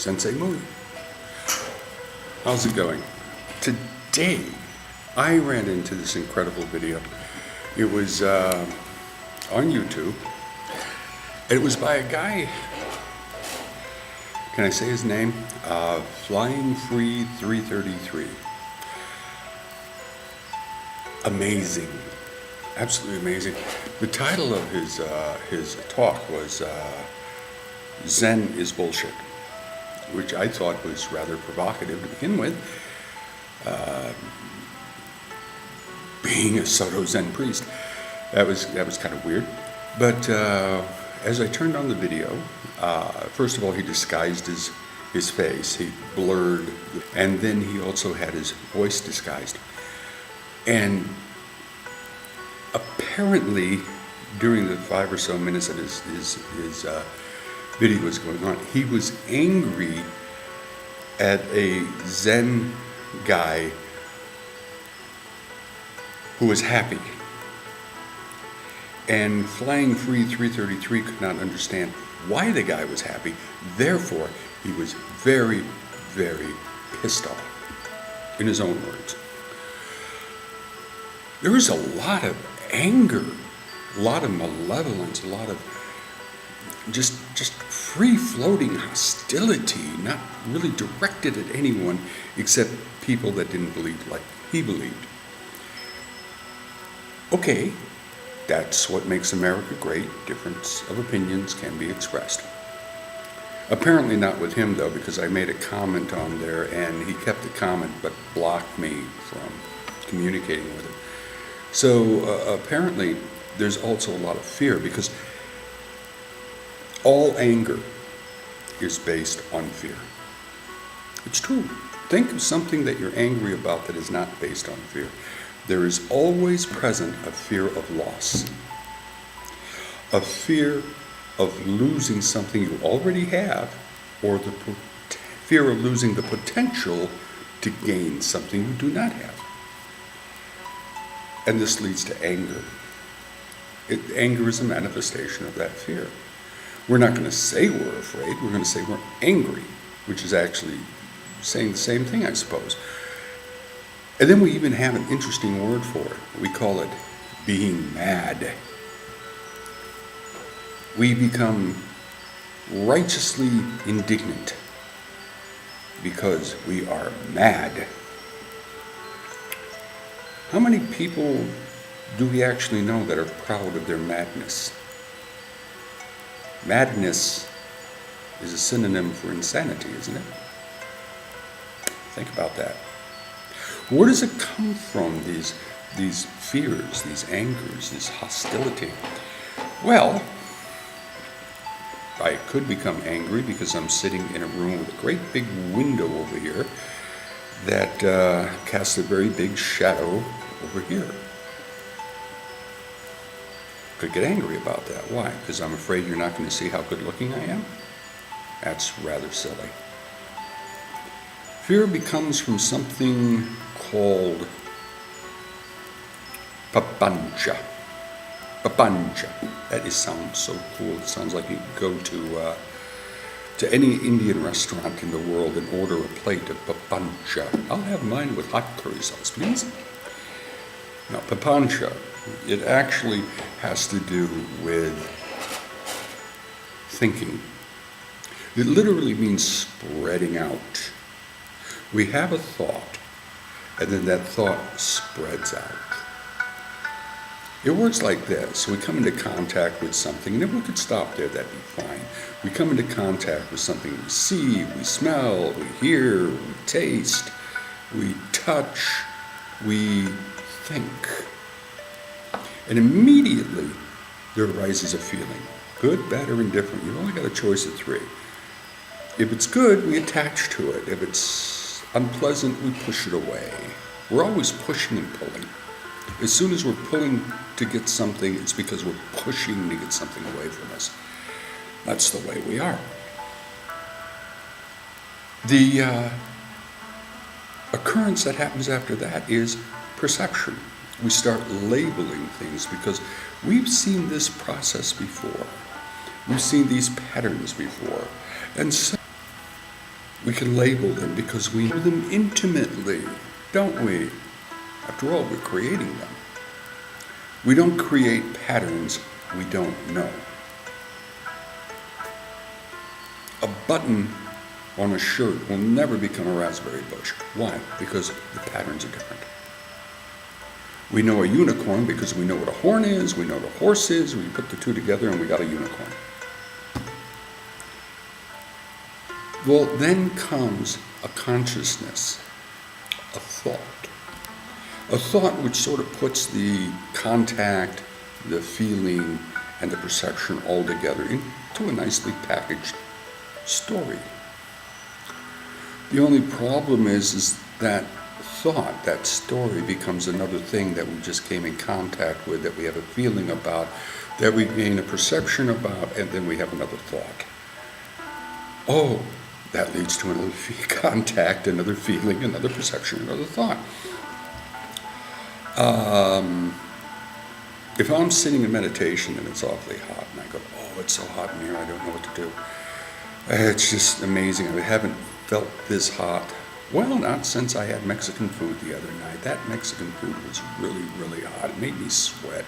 Sensei Moody. How's it going? Today, I ran into this incredible video. It was on YouTube. It was by a guy, can I say his name? Flying Free 333. Amazing. Absolutely amazing. The title of his talk was Zen is Bullshit, which I thought was rather provocative to begin with. Being a Soto Zen priest, that was kind of weird. But as I turned on the video, first of all, he disguised his face. He blurred, and then he also had his voice disguised. And apparently, during the 5 or so minutes that his video was going on, he was angry at a Zen guy who was happy. And Flying Free 333 could not understand why the guy was happy. Therefore, he was very, very pissed off, in his own words. There was a lot of anger, a lot of malevolence, a lot of just free-floating hostility, not really directed at anyone except people that didn't believe like he believed. Okay, that's what makes America great. Difference of opinions can be expressed. Apparently not with him, though, because I made a comment on there and he kept the comment but blocked me from communicating with him. So apparently there's also a lot of fear, because all anger is based on fear. It's true. Think of something that you're angry about that is not based on fear. There is always present a fear of loss, a fear of losing something you already have, or the fear of losing the potential to gain something you do not have. And this leads to anger. Anger is a manifestation of that fear. We're not going to say we're afraid, we're going to say we're angry, which is actually saying the same thing, I suppose. And then we even have an interesting word for it. We call it being mad. We become righteously indignant because we are mad. How many people do we actually know that are proud of their madness? Madness is a synonym for insanity, isn't it? Think about that. Where does it come from, these fears, these angers, this hostility? Well, I could become angry because I'm sitting in a room with a great big window over here that casts a very big shadow over here. Could get angry about that. Why? Because I'm afraid you're not going to see how good looking I am? That's rather silly. Fear becomes from something called papancha. Papancha. That sounds so cool. It sounds like you go to any Indian restaurant in the world and order a plate of papancha. I'll have mine with hot curry sauce, please. Now, papancha, it actually has to do with thinking. It literally means spreading out. We have a thought, and then that thought spreads out. It works like this. We come into contact with something, and if we could stop there, that'd be fine. We come into contact with something we see, we smell, we hear, we taste, we touch, we think. And immediately there arises a feeling. Good, bad, or indifferent. You've only got a choice of 3. If it's good, we attach to it. If it's unpleasant, we push it away. We're always pushing and pulling. As soon as we're pulling to get something, it's because we're pushing to get something away from us. That's the way we are. The occurrence that happens after that is perception. We start labeling things because we've seen this process before. We've seen these patterns before. And so We can label them because we know them intimately, don't we? After all, we're creating them. We don't create patterns we don't know. A button on a shirt will never become a raspberry bush. Why? Because the patterns are different. We know a unicorn because we know what a horn is, we know what a horse is, we put the two together and we got a unicorn. Well, then comes a consciousness, a thought. A thought which sort of puts the contact, the feeling, and the perception all together into a nicely packaged story. The only problem is that thought, that story, becomes another thing that we just came in contact with, that we have a feeling about, that we gain a perception about, and then we have another thought. Oh, that leads to another contact, another feeling, another perception, another thought. If I'm sitting in meditation and it's awfully hot, and I go, oh, it's so hot in here, I don't know what to do. It's just amazing. I haven't felt this hot. Well, not since I had Mexican food the other night. That Mexican food was really, really hot. It made me sweat.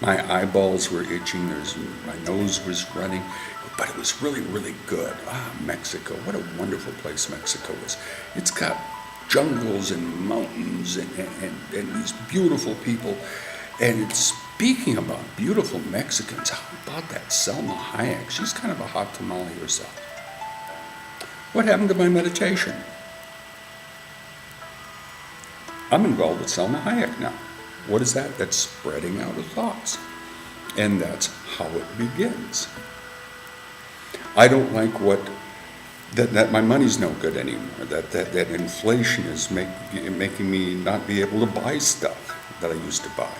My eyeballs were itching. My nose was running. But it was really, really good. Mexico. What a wonderful place Mexico is. It's got jungles and mountains and these beautiful people. And speaking about beautiful Mexicans, how about that Selma Hayek? She's kind of a hot tamale herself. What happened to my meditation? I'm involved with Selma Hayek now. What is that? That's spreading out of thoughts. And that's how it begins. I don't like that my money's no good anymore, that inflation is making me not be able to buy stuff that I used to buy,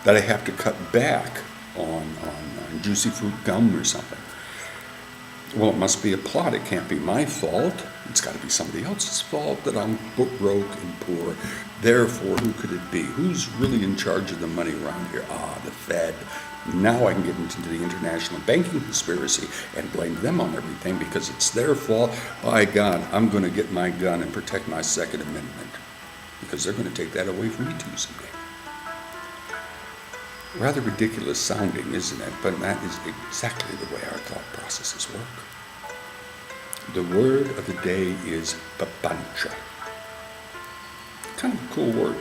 that I have to cut back on juicy fruit gum or something. Well, it must be a plot. It can't be my fault. It's got to be somebody else's fault that I'm broke and poor. Therefore, who could it be? Who's really in charge of the money around here? The Fed. Now I can get into the international banking conspiracy and blame them on everything because it's their fault. By God, I'm going to get my gun and protect my Second Amendment because they're going to take that away from me too someday. Rather ridiculous sounding, isn't it? But that is exactly the way our thought processes work. The word of the day is papancha. Kind of a cool word.